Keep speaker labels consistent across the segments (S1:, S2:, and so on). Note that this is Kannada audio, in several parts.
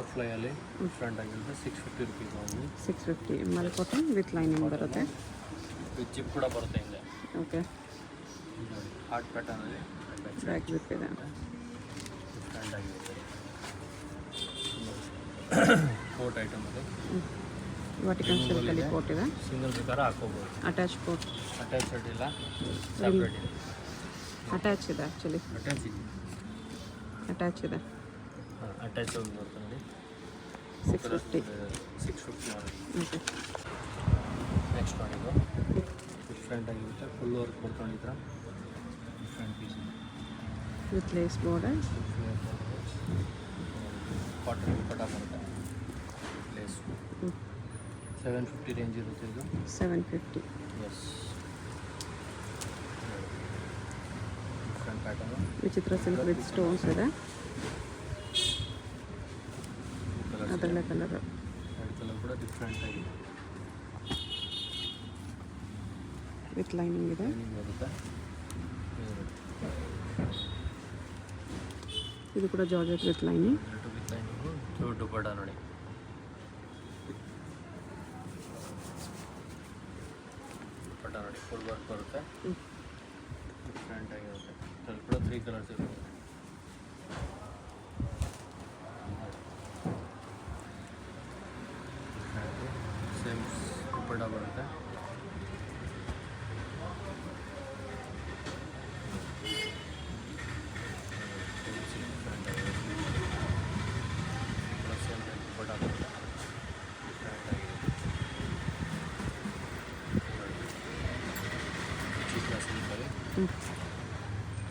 S1: ಬಟರ್ಫ್ಲೈಯಲ್ಲಿ ಡಿಫ್ರೆಂಟ್ ಆಗಿರುತ್ತೆ. 650 rupees only.
S2: 650 M L cotton with lining ಬರುತ್ತೆ.
S1: ವಿತ್ ಜಿಪ್ ಕೂಡ ಬರುತ್ತೆ ಹಿಂದೆ.
S2: ಓಕೆ,
S1: ಹಾರ್ಟ್ ಪ್ಯಾಟರ್ನಲ್ಲಿ
S2: ಬ್ಯಾಕ್ ಜಿಪ್ ಇದೆ.
S1: ಡಿಫ್ರೆಂಟ್ ಆಗಿರುತ್ತೆ. ಕೋಟ್ ಐಟಮ್ ಇದೆ.
S2: ವಾಟಿಕನ್ ಸಿಲ್ಕಲ್ಲಿ ಕೋಟ್ ಇದೆ.
S1: ಸಿಂಗಲ್ ಬೇಕಾದ್ರೆ ಹಾಕೋಬೋದು.
S2: Attach coat.
S1: ಅಟ್ಯಾಚ್ಡ್ ಇಲ್ಲ, ಸಪ್ರೇಟ್ ಇದೆ.
S2: ಅಟ್ಯಾಚ್ ಇದೆ ಆ್ಯಕ್ಚುಲಿ.
S1: ಅಟ್ಯಾಚ್ ಇದೆ.
S2: ಅಟ್ಯಾಚ್ ಇದೆ.
S1: ಹಾಂ, ಅಟ್ಯಾಚ್ ಹೋಗಿ ಬರುತ್ತೆ ನೋಡಿ.
S2: 650.
S1: 650
S2: ಓಕೆ,
S1: ನೆಕ್ಸ್ಟ್ ನೋಡಿ. ಇದು ಡಿಫ್ರೆಂಟ್ ಆಗಿರುತ್ತೆ. ಫುಲ್ ವರ್ಕ್ ಬರ್ಕೊಂಡಿದ್ರೆ different piece
S2: with lace border.
S1: Cotton ಪಟ ಬರುತ್ತೆ. ಲೇಸ್ 750 ರೇಂಜ್ ಇರುತ್ತೆ ಇದು.
S2: 750.
S1: Yes, different pattern.
S2: ವಿಚಿತ್ರ ಸಿಲ್ಕ್ ವಿತ್ ಸ್ಟೋನ್ಸ್ ಇದೆ. ಅದರಲ್ಲೇ ಕಲರ್.
S1: ಎರಡು ಕಲರ್ ಕೂಡ ಡಿಫ್ರೆಂಟ್ ಆಗಿದೆ.
S2: ವಿತ್ ಲೈನಿಂಗ್ ಇದೆ.
S1: ಬರುತ್ತೆ.
S2: ಇದು ಕೂಡ georgette with lining.
S1: With lining pure dupatta ನೋಡಿ. ದುಪಟ್ಟ ನೋಡಿ, ಫುಲ್ ವರ್ಕ್ ಬರುತ್ತೆ. ಡಿಫ್ರೆಂಟ್ ಆಗಿರುತ್ತೆ. ಅದ್ರಲ್ಲಿ ಕೂಡ 3 ಕಲರ್ಸ್ ಇರುತ್ತೆ. ಸೇಮ್ ದುಪಟ್ಟ ಬರುತ್ತೆ.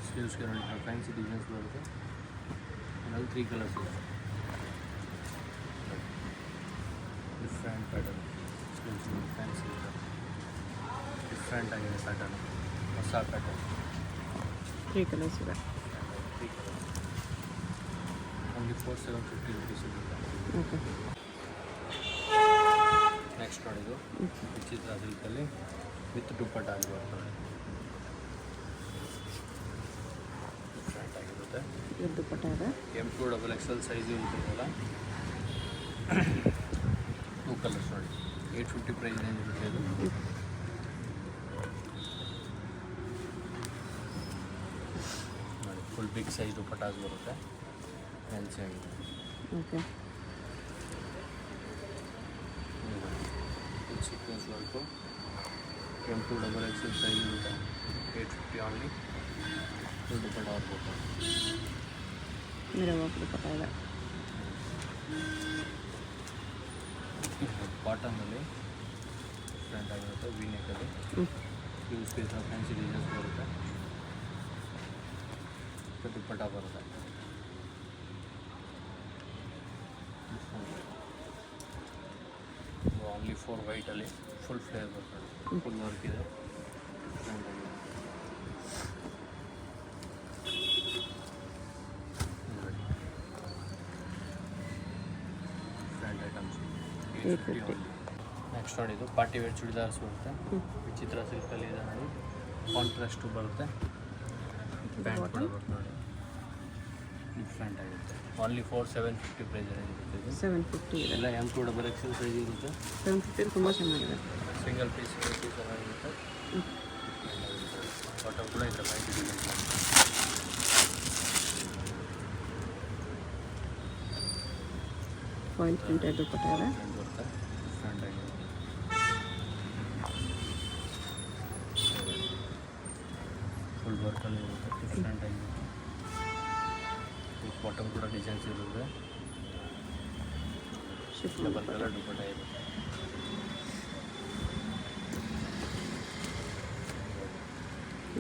S1: ಸ್ಲೀವ್ಸ್ಗೆ ನೋಡಿ ಫ್ಯಾನ್ಸಿ ಡಿಸೈನ್ಸ್ ಬರುತ್ತೆ. ಅದರಲ್ಲಿ 3 ಕಲರ್ಸ್ ಇದೆ. Different pattern. Sleeves fancy different ಆಗಿದೆ ಪ್ಯಾಟರ್ನ್. ಹೊಸ ಪ್ಯಾಟರ್ನ್.
S2: 3 ಕಲರ್ಸ್ ಇದೆ.
S1: 3 ಕಲರ್ಸ್ ಓನ್ಲಿ 4750 ರುಪೀಸ್ ಇರುತ್ತೆ.
S2: ಓಕೆ,
S1: ನೆಕ್ಸ್ಟ್ ನೋಡಿದ್ದು ವಿಚಿತ್ರ ಸಿಲ್ಕಲ್ಲಿ ವಿತ್ ದುಪ್ಪಟ್ಟ ಆಗಿ ಬರ್ತದೆ. ಡಿಫ್ರೆಂಟ್ ಆಗಿರುತ್ತೆ.
S2: ಇದು ದುಪ್ಪಟ್ಟ ಇದೆ.
S1: M2 XXL ಸೈಜು ಇರುತ್ತಲ್ಲ. 2 ಕಲರ್ಸ್ ನೋಡಿ. 850 ಪ್ರೈಸ್ ರೇಂಜ್ ಇರುತ್ತೆ ಇದು. ನೋಡಿ, ಫುಲ್ ಬಿಗ್ ಸೈಜ್ ದುಪ್ಪಟ್ಟಾಸ್ ಬರುತ್ತೆ. ಫ್ಯಾನ್ಸಿ ಆಗಿದೆ.
S2: Okay,
S1: sequence work. M2 XXL size ಇರುತ್ತೆ. 850 ಆನ್ಲಿ. ಫುಲ್ ದುಪ್ಪಟ್ಟ ಬರ್ಬೋದು.
S2: ಮಿರರ್ ವರ್ಕ್ ದುಪ್ಪಟ್ಟ ಇದೆ.
S1: ಕಾಟನ್ನಲ್ಲಿ ಡಿಫ್ರೆಂಟ್ ಆಗಿರುತ್ತೆ. ವಿ ನೆಕ್ಕಲ್ಲಿ ಯೂಸ್ ಪೀಸ್ ಫ್ಯಾನ್ಸಿ ಡಿಸೈನ್ಸ್ ಬರುತ್ತೆ. ದುಪ್ಪಟ್ಟ ಬರುತ್ತೆ. ಓನ್ಲಿ 4 ವೈಟಲ್ಲಿ ಫುಲ್ ಫ್ಲೇರ್ ಬರ್ತದೆ. ಫುಲ್ ವರ್ಕ್ ಇದೆ. ಡಿಫ್ರೆಂಟ್ ಆಗಿದೆ. Different items. 850. ನೆಕ್ಸ್ಟ್ ನೋಡಿ, ಇದು ಪಾರ್ಟಿ ವೇರ್ ಚೂಡಿದಾರ್ಸ್ ಬರುತ್ತೆ. ವಿಚಿತ್ರ ಸಿಲ್ಕಲ್ಲಿ ಇದೆ ನೋಡಿ. ಕಾಂಟ್ರಾಸ್ಟು ಬರುತ್ತೆ. ಪ್ಯಾಂಟ್ ಕೂಡ ಬರುತ್ತೆ ನೋಡಿ. ಡಿಫ್ರೆಂಟ್ ಆಗಿರುತ್ತೆ. ಓನ್ಲಿ 4750 ಪ್ರೈಸ್ ಇರುತ್ತೆ ಇದು.
S2: 750 ಇದೆ.
S1: ಎಲ್ಲ M2 XXL ಸೈಜ್ ಇರುತ್ತೆ.
S2: 750 ತುಂಬ ಚೆನ್ನಾಗಿದೆ.
S1: ಸಿಂಗಲ್ ಪೀಸ್ ಚೆನ್ನಾಗಿರುತ್ತೆ. ಬಾಟಮ್ ಕೂಡ ಇದೆ.
S2: ಫಾಯಿಲ್ ಪ್ರಿಂಟೆಡ್ ದುಪ್ಪಟ್ಟ ಇದೆ.
S1: ಬರುತ್ತೆ. ಡಿಫ್ರೆಂಟ್ ಆಗಿದೆ. ಫುಲ್ ವರ್ಕಲ್ಲಿ ಇರುತ್ತೆ. ಡಿಫ್ರೆಂಟ್ ಆಗಿರುತ್ತೆ. ಬಾಟಮ್ ಕೂಡ ಡಿಸೈನ್ಸ್ ಇರುತ್ತೆ.
S2: ಶಿಫ್ಟ್
S1: ಡಬಲ್ ಕಲರ್ ದುಪ್ಪಟ್ಟ ಇರುತ್ತೆ.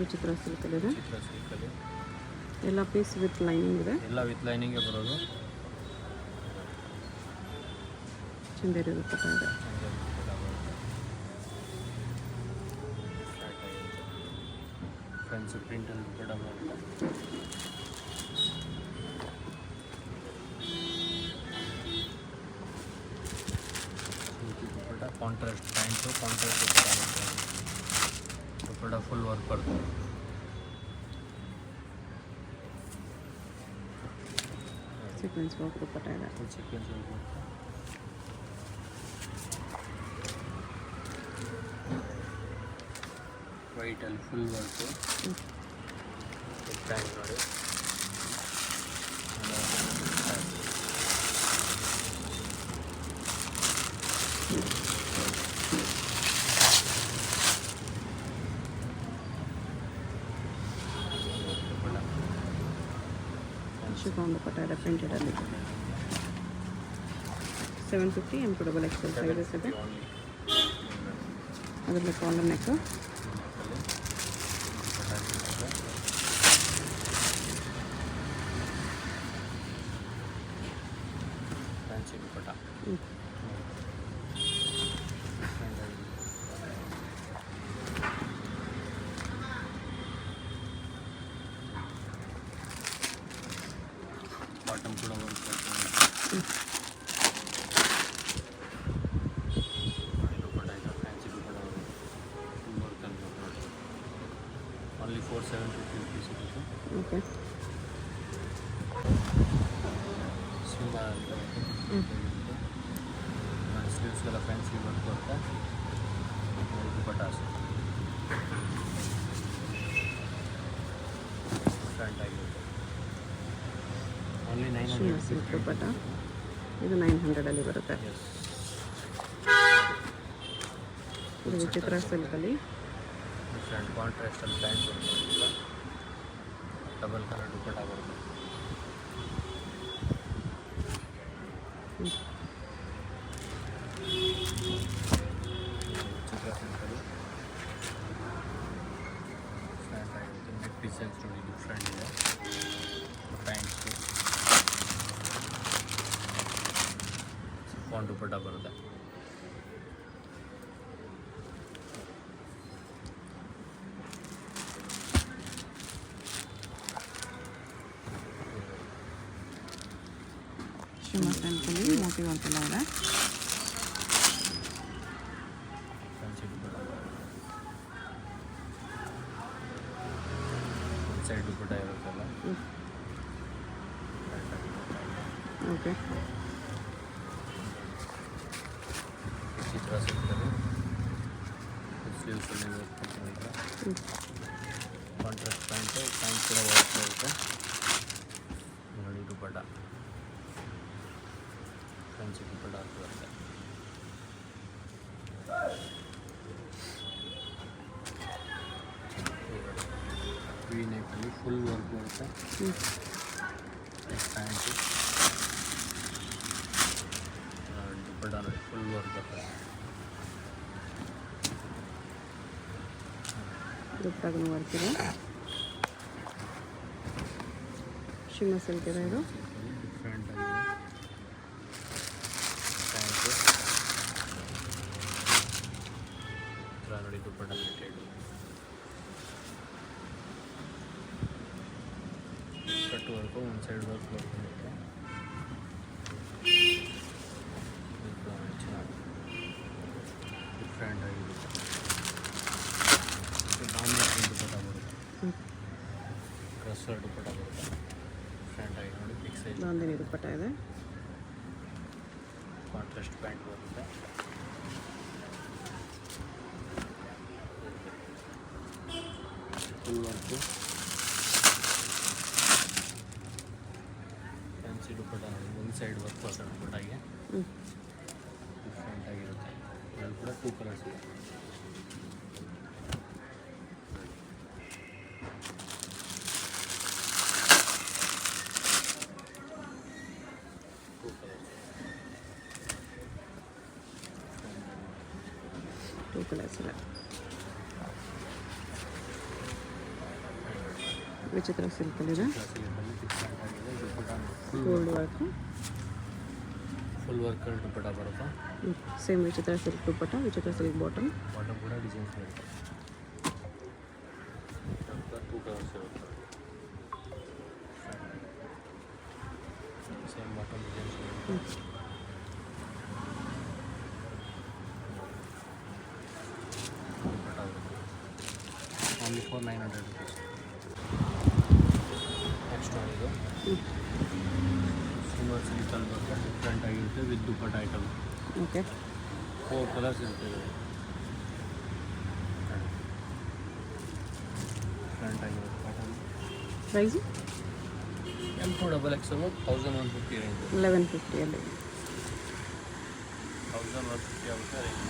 S2: ವಿಚಿತ್ರ ಸಿಲ್ಕಲ್ಲಿದೆ.
S1: ಚಿತ್ರ ಸಿಲ್ಕಲ್ಲಿ
S2: ಎಲ್ಲ ಪೀಸ್ ವಿತ್ ಲೈನಿಂಗ್ ಇದೆ.
S1: ಎಲ್ಲ ವಿತ್ ಲೈನಿಂಗೇ ಬರೋದು.
S2: ಚಂದೇರಿ ದುಪ್ಪಟ್ಟ ಇದೆ.
S1: ಫ್ರೆಂಡ್ಸ್ ಪ್ರಿಂಟಲ್ಲಿ ದುಪ್ಪಟ್ಟ ಬರುತ್ತೆ. ದುಪ್ಪಟ್ಟ ಕಾಂಟ್ರಾಸ್ಟ್ ಪ್ಯಾಂಟು ಕಾಂಟ್ರಾಸ್ಟ್ ದುಪ್ಪಟ್ಟ ಫುಲ್ ವರ್ಕ್ ಬರ್ತದೆ.
S2: ಸೀಕ್ವೆನ್ಸ್ ವರ್ಕ್ ದುಪ್ಪಟ್ಟ ಇದೆ.
S1: ಫುಲ್ ಸೀಕ್ವೆನ್ಸ್ ವರ್ಕ್ ಬರುತ್ತೆ. ವೈಟಲ್ಲಿ ಫುಲ್ ವರ್ಕು. ಪ್ಯಾಂಟ್ ನೋಡಿ.
S2: ಶಿಫಾನ್ ದುಪ್ಪಟ್ಟ ಇದೆ ಪ್ರಿಂಟೆಡಲ್ಲಿ. 750 M2 XXL ಸೈಜಸ್ ಇದೆ. ಅದರಲ್ಲಿ ಕಾಲರ್ ನೆಕ್ಕು.
S1: ಫ್ಯಾನ್ಸಿ ದುಪ್ಪಟ್ಟ. ಬಾಟಮ್ ಕೂಡ ವರ್ಕ್ ಮಾಡ್ತಾರೆ. ದುಪ್ಪಟ್ಟ ಇದೆ ಫ್ಯಾನ್ಸಿ ದುಪ್ಪಟ್ಟ ಫುಲ್ ವರ್ಕಲ್ಲಿ ನೋಡಿ. ಓನ್ಲಿ 4750 rupees ಇರುತ್ತೆ.
S2: ಓಕೆ.
S1: ಸಿಂಬಲ್ ಸ್ಲೀವ್ಸ್ಗೆಲ್ಲ ಫ್ಯಾನ್ಸಿ ವರ್ಕ್ ಬರುತ್ತೆ. ದುಪ್ಪಟ್ಟ ಫ್ರಂಟ್ ಆಗಿರುತ್ತೆ. ಓನ್ಲಿ 900
S2: ಸಿಲ್ಕ್ ದುಪ್ಪಟ್ಟ ಇದು 900ಅಲ್ಲಿ ಬರುತ್ತೆ.
S1: ಎಸ್.
S2: ಇದು ವಿಚಿತ್ರ ಸಿಲ್ಕಲ್ಲಿ
S1: ಡಿಫ್ರೆಂಟ್ ಕಾಂಟ್ರಾಸ್ಟಲ್ಲಿ ಪ್ಯಾಂಟ್ ಬರುತ್ತೆ. ಡಬಲ್ ಕಲರ್ ದುಪ್ಪಟ್ಟ ಬರುತ್ತೆ. ಚಿತ್ರ ಸಿಲ್ಕಲ್ಲಿ ಫ್ರಂಟ್ ಆಗಿರುತ್ತೆ. ನೆಕ್ ಡಿಸೈನ್ಸ್ ನೋಡಿ ಡಿಫ್ರೆಂಟ್ ಇದೆ. ಪ್ಯಾಂಟ್ಸು ಫಾನ್ ದುಪ್ಪಟ್ಟ ಬರುತ್ತೆ.
S2: ಶಿಮರ್ ಸಿಲ್ಕಲ್ಲಿ ಮೋಟಿ ವರ್ಕ್ ಎಲ್ಲ ಇದೆ.
S1: ಫ್ಯಾನ್ಸಿ ದುಪ್ಪಟ್ಟ ಒಂದು ಸೈಡ್ ದುಪ್ಪಟ್ಟ ಇರುತ್ತಲ್ಲ.
S2: ಓಕೆ.
S1: ಚಿತ್ರ ಸಿಲ್ಕಲ್ಲಿ ಸ್ಲೀವ್ಸಲ್ಲಿ ವರ್ಕ್ ಮಾಡ್ಕೊಂಡಿದ್ರೆ ಕಾಂಟ್ರಾಸ್ಟ್ ಪ್ಯಾಂಟು ಪ್ಯಾಂಟ್ ಕೂಡ ವರ್ಕ್ ಬರುತ್ತೆ. ನೋಡಿ ದುಪ್ಪಟ್ಟ ಫ್ಯಾನ್ಸಿ ದುಪ್ಪಟ್ಟ ಬರುತ್ತೆ. ವಿ ನೆಕ್ಕಲ್ಲಿ ಫುಲ್ ವರ್ಕ್ ಬರುತ್ತೆ. ಪ್ಯಾಂಟು ದುಪ್ಪಟ್ಟ ನೋಡಿ ಫುಲ್ ವರ್ಕ್ ಬರುತ್ತೆ.
S2: ದುಪ್ಪಟ್ಟಾಗೂ ವರ್ಕ್ ಇದೆ. ಶಿಮರ್ ಸಿಲ್ಕ್ ಇದೆ ಇದು.
S1: ಡಿಫ್ರೆಂಟ್ ಆಗಿದೆ ಪ್ಯಾಂಟು. ನೋಡಿ ದುಪ್ಪಟ್ಟ ರಿಲೇಟೆಡ್ ಕಟ್ ವರ್ಕು ಒಂದು ಸೈಡ್ ವರ್ಕ್ ಬರ್ಕೊಂಡಿರುತ್ತೆ. ಡಿಫ್ರೆಂಟ್ ಆಗಿರುತ್ತೆ. ಬಾಂಬೆ ದುಪ್ಪಟ್ಟ ಬರುತ್ತೆ. ಕ್ರಸ್ಸರ್ ದುಪ್ಪಟ್ಟ ಬರುತ್ತೆ. ಡಿಫ್ರೆಂಟ್ ಆಗಿ ನೋಡಿ ಬಿಗ್ ಸೈಜ್
S2: ಬಾಂಧನಿ ದುಪ್ಪಟ್ಟ ಇದೆ.
S1: ಕಾಂಟ್ರಾಸ್ಟ್ ಪ್ಯಾಂಟ್ ಬರುತ್ತೆ. ಫುಲ್ ವರ್ಕು ಫ್ಯಾನ್ಸಿ ದುಪ್ಪಟ್ಟ ನೋಡಿ ಒಂದು ಸೈಡ್ ವರ್ಕ್ ಬರುತ್ತೆ ದುಪ್ಪಟ್ಟಾಗೆ. ಡಿಫ್ರೆಂಟ್ ಆಗಿರುತ್ತೆ. ಇದರಲ್ಲಿ ಕೂಡ 2 ಕಲರ್ಸ್ ಇದೆ.
S2: ಟೂ ಕಲರ್ಸ್ ಇದೆ. ವಿಚಿತ್ರ ಸಿಲ್ಕಲ್ಲಿದೆ.
S1: ಡಿಫ್ರೆಂಟ್ ಆಗಿದೆ. ದುಪ್ಪಟ್ಟ
S2: ಗೋಲ್ಡ್ ವರ್ಕು.
S1: ಫುಲ್ ವರ್ಕಲ್ಲಿ ದುಪ್ಪಟ್ಟ ಬರುತ್ತೆ.
S2: ಸೇಮ್ ವಿಚಿತ್ರ ಸಿಲ್ಕ್ ದುಪ್ಪಟ್ಟ, ವಿಚಿತ್ರ ಸಿಲ್ಕ್ ಬಾಟಮ್.
S1: ಬಾಟಮ್ ಕೂಡ ಡಿಸೈನ್ಸ್ ಬರುತ್ತೆ. 2 ಕಲರ್ಸ್ ಇರುತ್ತೆ. ಸೇಮ್ ಬಾಟಮ್ ಡಿಸೈನ್ಸ್ ಬರುತ್ತೆ. Only for 900 rupees. ನೆಕ್ಸ್ಟ್ ಇದು ಬರುತ್ತೆ with dupatta item.
S2: Okay
S1: 4 colours ಇರುತ್ತೆ ಇದರಲ್ಲಿ. ಫ್ರಂಟ್ ಆಗಿರುತ್ತೆ pattern.
S2: Price
S1: M2 XXL 1150 range.
S2: 1150 ಅಲ್ಲಿ.
S1: 1150 ಆಗುತ್ತೆ ರೇಂಜ್.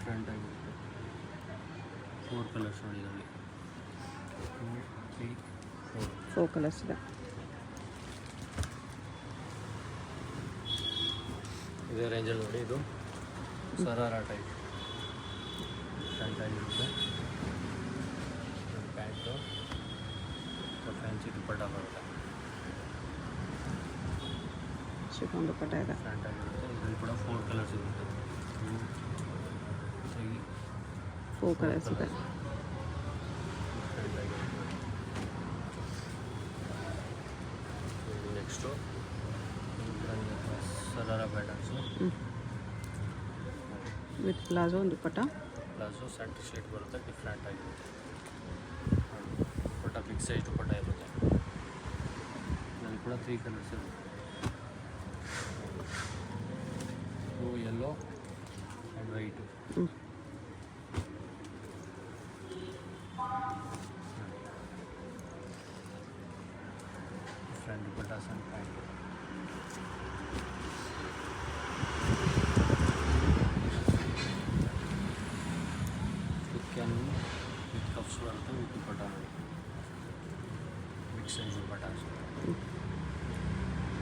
S1: ಫ್ರಂಟ್ ಆಗಿರುತ್ತೆ 4 ಕಲರ್ಸ್ ನೋಡಿ ಇದರಲ್ಲಿ. 2 3 4
S2: ಕಲರ್ಸ್ ಇದೆ.
S1: ಇದೇ ರೇಂಜಲ್ಲಿ ನೋಡಿ. ಇದು ಸರಾರ ಟೈಪ್ ಫ್ರಂಟ್ ಆಗಿರುತ್ತೆ. ಪ್ಯಾಂಟು ಫ್ಯಾನ್ಸಿ ದುಪ್ಪಟ್ಟ ಬರುತ್ತೆ.
S2: ಶಿಫಾನ್ ದುಪ್ಪಟ್ಟ ಇದೆ.
S1: ಫ್ರಂಟ್ ಆಗಿರುತ್ತೆ. ಇದರಲ್ಲಿ ಕೂಡ 4 ಕಲರ್ಸ್ ಇರುತ್ತೆ. 2 3
S2: 4 ಕಲರ್ಸ್ ಇದೆ.
S1: ಫ್ರಂಟ್ ಆಗಿರುತ್ತೆ. Next sharara patterns
S2: with palazzo ಒಂದು ದುಪ್ಪಟ್ಟ.
S1: ಪ್ಲಾಜೋ ಸೆಂಟ್ರ್ ಶೇಡ್ ಬರುತ್ತೆ. ಡಿಫ್ರೆಂಟ್ ಆಗಿರುತ್ತೆ. ದುಪ್ಪಟ್ಟ ಬಿಗ್ ಸೈಜ್ ದುಪ್ಪಟ್ಟ ಇರುತ್ತೆ. ಇದರಲ್ಲಿ ಕೂಡ 3 ಕಲರ್ಸ್ ಇರುತ್ತೆ. 2 yellow and white. Different dupattas and pant. With cups ಬರುತ್ತೆ ವಿತ್ ದುಪ್ಪಟ್ಟ ನೋಡಿ. Big size dupattas.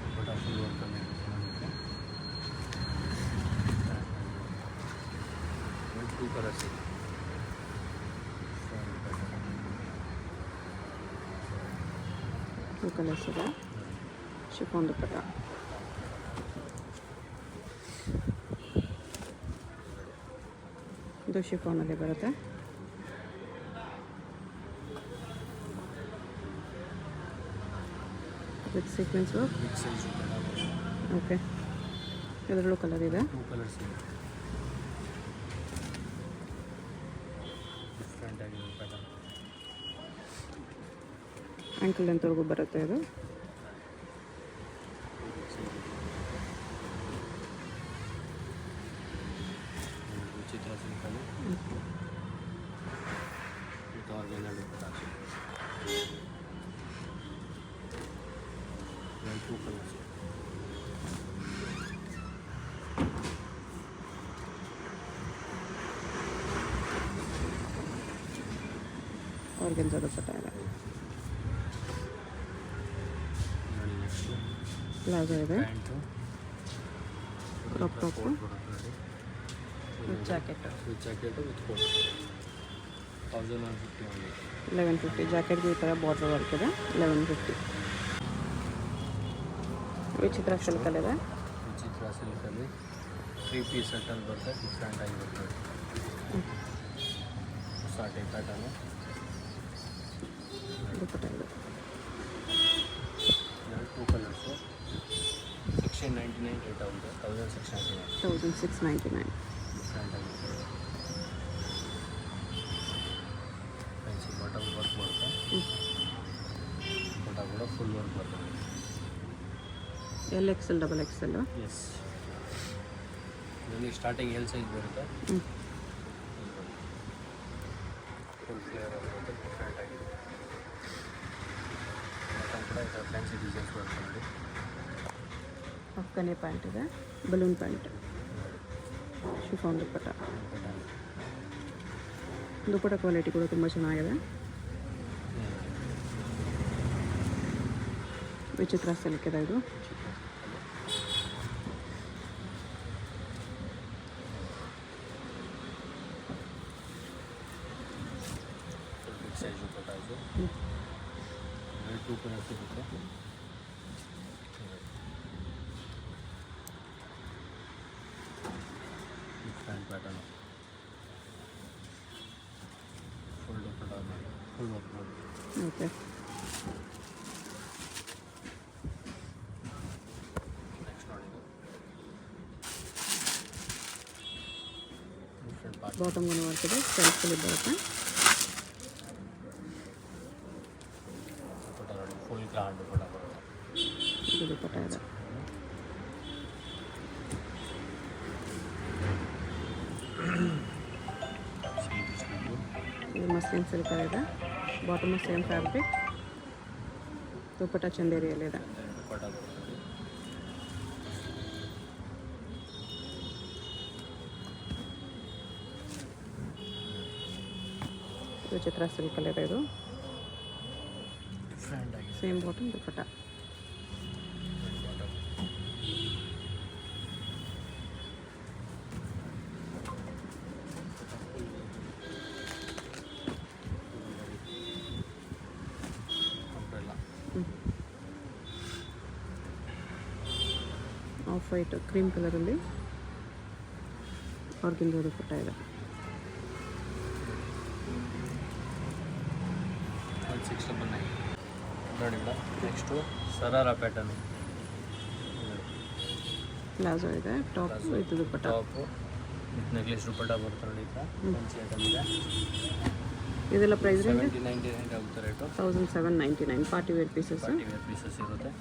S1: Dupatta full ವರ್ಕಲ್ಲಿ ಇರುತ್ತೆ ನಮಗೆ. 2 ಕಲರ್ಸ್ ಇದೆ.
S2: 2 ಕಲರ್ಸ್ ಇದೆ. ಶಿಫಾನ್ ದುಪ್ಪಟ್ಟ. ಇದು ಶಿಫಾನಲ್ಲಿ ಬರುತ್ತೆ. With sequence work.
S1: Big size dupatta ಬರುತ್ತೆ.
S2: ಓಕೆ ಇದರಲ್ಲೂ ಕಲರ್ ಇದೆ.
S1: 2 ಕಲರ್ಸ್ ಇದೆ. ಡಿಫ್ರೆಂಟ್ ಆಗಿದೆ ಪ್ಯಾಟರ್ನ್.
S2: ಆ್ಯಂಕಲ್ ಲೆಂತ್ವರೆಗೂ ಬರುತ್ತೆ ಇದು.
S1: ವಿಚಿತ್ರ ಸಿಲ್ಕಲ್ಲಿ with organised dupatta. 2 colours.
S2: Organza dupatta ಇದೆ.
S1: ನೋಡಿ ನೆಕ್ಸ್ಟು
S2: ಪ್ಲಾಜೋ ಇದೆ.
S1: ಪ್ಯಾಂಟು
S2: ಕ್ರಾಪ್ ಟಾಪು
S1: ಕೋಟ್ ಬರುತ್ತೆ ನೋಡಿ.
S2: With jacket.
S1: With jacket with coat 1150 only.
S2: 1150 ಜಾಕೆಟ್ಗೆ ಈ ಥರ ಬಾರ್ಡರ್ ವರ್ಕ್ ಇದೆ. 1150. ವಿಚಿತ್ರ ಸಿಲ್ಕಲ್ಲಿದೆ.
S1: ವಿಚಿತ್ರ ಸಿಲ್ಕಲ್ಲಿ 3 ಪೀಸ್ ಸೆಟ್ಟಲ್ಲಿ ಬರುತ್ತೆ. ಡಿಫ್ರೆಂಟ್ ಆಗಿರುತ್ತೆ. ಹೊಸ ಟೈಪ್ ಪ್ಯಾಟರ್ನು.
S2: ದುಪ್ಪಟ್ಟ ಇದೆ.
S1: 2 ಕಲರ್ಸು. 699 ರೇಟ್ ಆಗುತ್ತೆ. 1699.
S2: 1699.
S1: ಡಿಫ್ರೆಂಟ್ ಆಗಿರುತ್ತೆ. ಫ್ಯಾನ್ಸಿ ಬಾಟಮ್ ವರ್ಕ್ ಬರುತ್ತೆ. ಬಾಟ ಕೂಡ ಫುಲ್ ವರ್ಕ್ ಬರ್ತದೆ.
S2: LXL XXL.
S1: ಎಸ್ ಇದರಲ್ಲಿ ಸ್ಟಾರ್ಟಿಂಗ್ L ಸೈಜ್ ಬರುತ್ತೆ. ಫುಲ್ ಫ್ಲೇವರ್ ಬರುತ್ತೆ. ಡಿಫ್ರೆಂಟ್ ಆಗಿದೆ. ಬಾಟಮ್ ಕೂಡ ಈ ಥರ ಫ್ಯಾನ್ಸಿ ಡಿಸೈನ್ಸ್ ಬರುತ್ತೆ ನೋಡಿ.
S2: ಅಫ್ಘಾನಿ ಪ್ಯಾಂಟ್ ಇದೆ. Balloon pant. ಶಿಫಾನ್ ದುಪ್ಪಟ್ಟ. ದುಪ್ಪಟ್ಟ ಕ್ವಾಲಿಟಿ ಕೂಡ ತುಂಬ ಚೆನ್ನಾಗಿದೆ. ವಿಚಿತ್ರ ಸಿಲ್ಕ್ ಇದೆ ಇದು.
S1: ಬಿಗ್ ಸೈಜ್ ದುಪ್ಪಟ್ಟ ಇದು. 2 ಕಲರ್ಸ್ ಇರುತ್ತೆ. Different pattern. ಫುಲ್ ದುಪ್ಪಟ್ಟ ಫುಲ್ ವರ್ಕ್ ಮಾಡಿ.
S2: ಓಕೆ
S1: ನೆಕ್ಸ್ಟ್ ನೋಡಿ ಇದು ಡಿಫ್ರೆಂಟ್ ಪಾರ್ಟ್.
S2: ಬಾಟಮ್ ಒಂದು ವರ್ಕ್ ಇದೆ. ಸೆಲ್ಫಲ್ಲಿ ಬರುತ್ತೆ.
S1: ದುಪ್ಪಟ್ಟ ನೋಡಿ ಫುಲ್ ಗ್ರಾಂಡ್ ದುಪ್ಪಟ್ಟ ಬರುತ್ತೆ.
S2: ಇದು ದುಪ್ಪಟ್ಟ ಇದೆ. ಇದು ಮಸ್ಲಿನ್ ಸಿಲ್ಕ್ ಇದೆ. Bottom same fabric. ದುಪ್ಪಟ್ಟ ಚಂದೇರಿಯಲ್ಲಿದೆ. ಇದು ಚಿತ್ರ ಸಿಲ್ಕಲ್ಲಿ ಇದೆ. ಇದು same bottom dupatta. Off white cream ಕಲರಲ್ಲಿ ಆರ್ಗನ್ಜಾ ದುಪ್ಪಟ್ಟ ಇದೆ.
S1: 1699 ನೋಡಿ madam. Next sharara pattern
S2: palazzo ಇದೆ. ಟಾಪ್ ಇದು ದುಪ್ಪಟ್ಟ.
S1: ಟಾಪು ನೆಕ್ಲೆಸ್ ದುಪ್ಪಟ್ಟ ಬರುತ್ತೆ ನೋಡಿ. ಐಟಮ್ ಇದೆ.
S2: ಇದೆಲ್ಲ ಪ್ರೈಸ್ ರೇಂಜ್
S1: 1799 ಆಗುತ್ತೆ rate.
S2: 1799 party wear pieces.
S1: Party wear pieces ಇರುತ್ತೆ.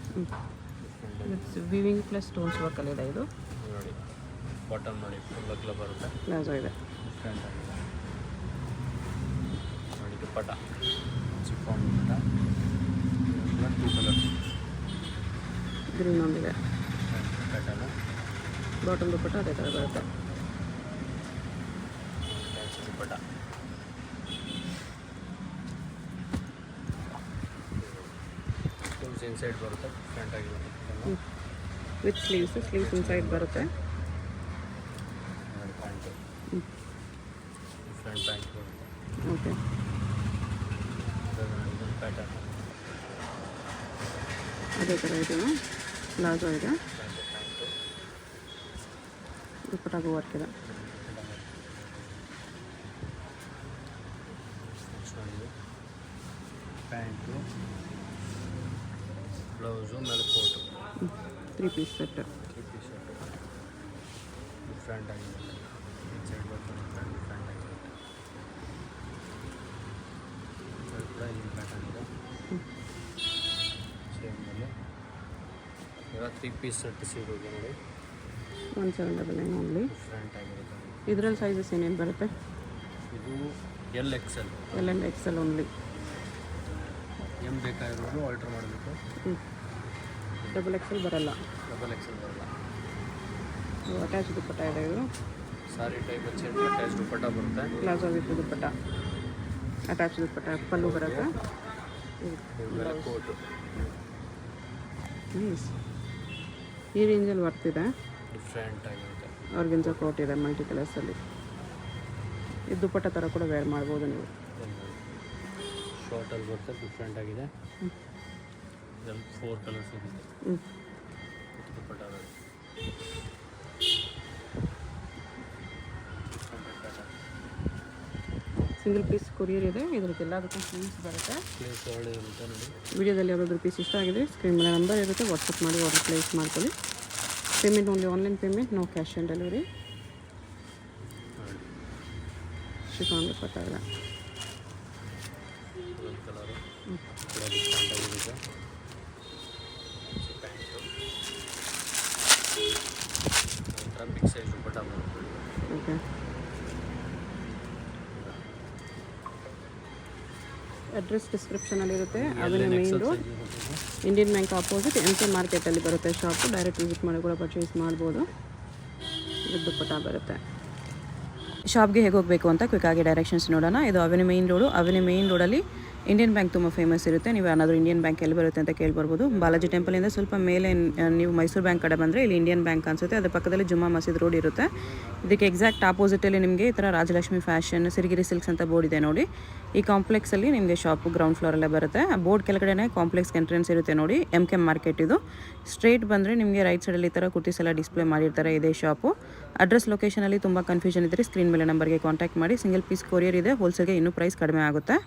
S2: ವಿವಿಂಗ್ ಪ್ಲಸ್ ಸ್ಟೋನ್ಸ್ ವರ್ಕಲ್ಲಿದೆ. ಇದು
S1: ನೋಡಿ ಬಾಟಮ್ ನೋಡಿ ಫುಲ್ ಬಗ್ಲ ಬರುತ್ತೆ.
S2: ಪ್ಲಾಜೋ ಇದೆ.
S1: ಡಿಫ್ರೆಂಟ್ ಆಗಿದೆ ನೋಡಿ. Dupatta chiffon dupatta. 2 colours.
S2: Green ಒಂದಿದೆ.
S1: ಪ್ಯಾಟರ್ನು
S2: ಬಾಟಮ್ ದುಪ್ಪಟ್ಟ ಅದೇ ಥರ ಬರುತ್ತೆ.
S1: ದುಪ್ಪಟ್ಟ ಇನ್ಸೈಡ್ ಬರುತ್ತೆ. ಡಿಫ್ರೆಂಟ್ ಆಗಿರುತ್ತೆ
S2: ವಿತ್ ಸ್ಲೀವ್ಸ್ ಇನ್ಸೈಡ್ ಬರುತ್ತೆ.
S1: ಪ್ಯಾಂಟು ಡಿಫ್ರೆಂಟ್ ಪ್ಯಾಂಟ್ ಬರುತ್ತೆ.
S2: ಓಕೆ.
S1: ಇದೊಂದು ಪ್ಯಾಟರ್ನ್
S2: ಅದೇ ಥರ ಇದು ಪ್ಲಾಜೋ ಇದೆ.
S1: ಪ್ಯಾಂಟು
S2: ದುಪ್ಪಟ್ಟಾಗೂ ವರ್ಕ್ ಇದೆ.
S1: ನೆಕ್ಸ್ಟ್ ನೋಡಿ ಪ್ಯಾಂಟು ಬ್ಲೌಸು ಮೇಲೆ coat
S2: 3 piece set.
S1: 3 piece set different ಆಗಿರುತ್ತೆ. ಇನ್ಸೈಡ್ ಬರ್ತದೆ ಡಿಫ್ರೆಂಟ್ ಆಗಿರುತ್ತೆ. ಇದು ಕೂಡ ಇಲ್ಲಿ ಪ್ಯಾಟರ್ನ್ ಇದೆ. ಸೇಮಲ್ಲಿ ಇವಾಗ 3 ಪೀಸ್ ಸೆಟ್ ಸಿಗೋದು ನೋಡಿ.
S2: 1799 ಓನ್ಲಿ.
S1: ಡಿಫ್ರೆಂಟ್ ಆಗಿರುತ್ತೆ.
S2: ಇದರಲ್ಲಿ ಸೈಜಸ್ ಏನೇನು ಬರುತ್ತೆ?
S1: ಇದು LXL.
S2: L and XL only.
S1: M ಬೇಕಾಗಿರೋದು ಆಲ್ಟ್ರ್ ಮಾಡಬೇಕು.
S2: ಡಬಲ್ XL ಬರಲ್ಲ.
S1: ಡಬಲ್ XL ಬರಲ್ಲ.
S2: ಅಟ್ಯಾಚ್ ದುಪ್ಪಟ್ಟ ಇದೆ. ಇದು
S1: ಸಾರಿ ಟೈಪ್ ಹಚ್ಚಿ ಅಟ್ಯಾಚ್ ದುಪ್ಪಟ್ಟ ಬರುತ್ತೆ.
S2: Palazzo with dupatta. ಅಟ್ಯಾಚ್ ದುಪ್ಪಟ್ಟ ಪಲ್ಲು ಬರುತ್ತೆ.
S1: ಮೇಲೆ ಕೋಟು
S2: ನೈಸ್. ಈ ರೇಂಜಲ್ಲಿ ಬರ್ತಿದೆ.
S1: ಡಿಫ್ರೆಂಟ್ ಆಗಿರುತ್ತೆ.
S2: ಆರ್ಗನ್ಜಾ ಕೋಟ್ ಇದೆ ಮಲ್ಟಿ ಕಲರ್ಸಲ್ಲಿ. ಇದು ದುಪ್ಪಟ್ಟ ಥರ ಕೂಡ ವೇರ್ ಮಾಡ್ಬೋದು ನೀವು.
S1: ಶಾರ್ಟಲ್ಲಿ ಬರುತ್ತೆ. ಡಿಫ್ರೆಂಟ್ ಆಗಿದೆ. ಇದರಲ್ಲಿ 4 ಕಲರ್ಸ್ ಇರುತ್ತೆ. ದುಪ್ಪಟ್ಟ
S2: ಸಿಂಗಲ್ ಪೀಸ್ ಕೊರಿಯರ್ ಇದೆ. ಇದಕ್ಕೆ ಎಲ್ಲದಕ್ಕೂ ಸ್ಲೀವ್ಸ್ ಬರುತ್ತೆ.
S1: ಪ್ಲೇಸ್ ಒಳ್ಳೆ ಇರುತ್ತೆ ನೋಡಿ.
S2: ವಿಡಿಯೋದಲ್ಲಿ ಯಾವುದಾದ್ರೂ ಪೀಸ್ ಇಷ್ಟ ಆಗಿದೆ ಸ್ಕ್ರೀನ್ ಮೇಲೆ ನಂಬರ್ ಇರುತ್ತೆ. ವಾಟ್ಸಪ್ ಮಾಡಿ ಆರ್ಡರ್ ಪ್ಲೇಸ್ ಮಾಡ್ಕೊಳ್ಳಿ. Payment only online payment, no cash on delivery. Chiffon dupatta ಇದೆ.
S1: ಒಂದು ಕಲರು ಕೂಡ ಡಿಫ್ರೆಂಟ್ ಆಗಿರುತ್ತೆ. ಪ್ಯಾಂಟು ಒಂಥರ ಬಿಗ್ ಸೈಜ್ ದುಪ್ಪಟ್ಟ ಬರುತ್ತೆ.
S2: ಓಕೆ. ಅಡ್ರೆಸ್ ಡಿಸ್ಕ್ರಿಪ್ಷನಲ್ಲಿರುತ್ತೆ. ಅದನ್ನ main road, Indian bank opposite MK ಮಾರ್ಕೆಟಲ್ಲಿ ಬರುತ್ತೆ ಶಾಪು. ಡೈರೆಕ್ಟ್ ವಿಸಿಟ್ ಮಾಡಿ ಕೂಡ ಪರ್ಚೇಸ್ ಮಾಡ್ಬೋದು. ಇದು ದುಪ್ಪಟ್ಟ ಬರುತ್ತೆ. ಶಾಪ್ಗೆ ಹೇಗೆ ಹೋಗಬೇಕು ಅಂತ ಕ್ವಿಕ್ಕಾಗಿ ಡೈರೆಕ್ಷನ್ಸ್ ನೋಡೋಣ. ಇದು avenue main road. Avenue main ರೋಡಲ್ಲಿ ಇಂಡಿಯನ್ ಬ್ಯಾಂಕ್ ತುಂಬ ಫೇಮಸ್ ಇರುತ್ತೆ. ನೀವು ಏನಾದರೂ ಇಂಡಿಯನ್ ಬ್ಯಾಂಕ್ ಎಲ್ಲಿ ಬರುತ್ತೆ ಅಂತ ಕೇಳ್ಬರ್ಬೋದು. ಬಾಲಾಜಿ ಟೆಂಪಲಿಂದ ಸ್ವಲ್ಪ ಮೇಲೆ ನೀವು ಮೈಸೂರು ಬ್ಯಾಂಕ್ ಕಡೆ ಬಂದರೆ ಇಲ್ಲಿ ಇಂಡಿಯನ್ ಬ್ಯಾಂಕ್ ಅನಿಸುತ್ತೆ. ಅದ್ರ ಪಕ್ಕದಲ್ಲಿ ಜುಮ್ಮಾ ಮಸೀದ್ ರೋಡ್ ಇರುತ್ತೆ. ಇದಕ್ಕೆ ಎಕ್ಸಾಕ್ಟ್ ಆಪೋಸಿಟಲ್ಲಿ ನಿಮಗೆ ಈ ಥರ ರಾಜಲಕ್ಷ್ಮಿ ಫ್ಯಾಷನ್, ಸಿರಿಗಿರಿ ಸಿಲ್ಕ್ಸ್ ಅಂತ ಬೋರ್ಡ್ ಇದೆ ನೋಡಿ. ಈ ಕಾಂಪ್ಲೆಕ್ಸಲ್ಲಿ ನಿಮಗೆ ಶಾಪು ಗ್ರೌಂಡ್ ಫ್ಲೋರಲ್ಲೇ ಬರುತ್ತೆ. ಆ ಬೋರ್ಡ್ ಕೆಳಗಡೆ ಕಾಂಪ್ಲೆಕ್ಸ್ ಎಂಟ್ರೆನ್ಸ್ ಇರುತ್ತೆ ನೋಡಿ. MK ಮಾರ್ಕೆಟ್ ಇದು. ಸ್ಟ್ರೇಟ್ ಬಂದರೆ ನಿಮಗೆ ರೈಟ್ ಸೈಡಲ್ಲಿ ಈ ಥರ ಕುರ್ತೀಸ್ ಎಲ್ಲ ಡಿಸ್ಪ್ಲೇ ಮಾಡಿರ್ತಾರೆ. ಇದೇ ಶಾಪು. ಅಡ್ರೆಸ್ ಲೊಕೇಶನಲ್ಲಿ ತುಂಬ ಕನ್ಫ್ಯೂಷನ್ ಇದ್ದರೆ ಸ್ಕ್ರೀನ್ ಮೇಲೆ ನಂಬರ್ಗೆ ಕಾಂಟ್ಯಾಕ್ಟ್ ಮಾಡಿ. ಸಿಂಗಲ್ ಪೀಸ್ ಕೊರಿಯರ್ ಇದೆ. ಹೋಲ್ಸೇಲ್ಗೆ ಇನ್ನೂ ಪ್ರೈಸ್ ಕಡಿಮೆ ಆಗುತ್ತೆ.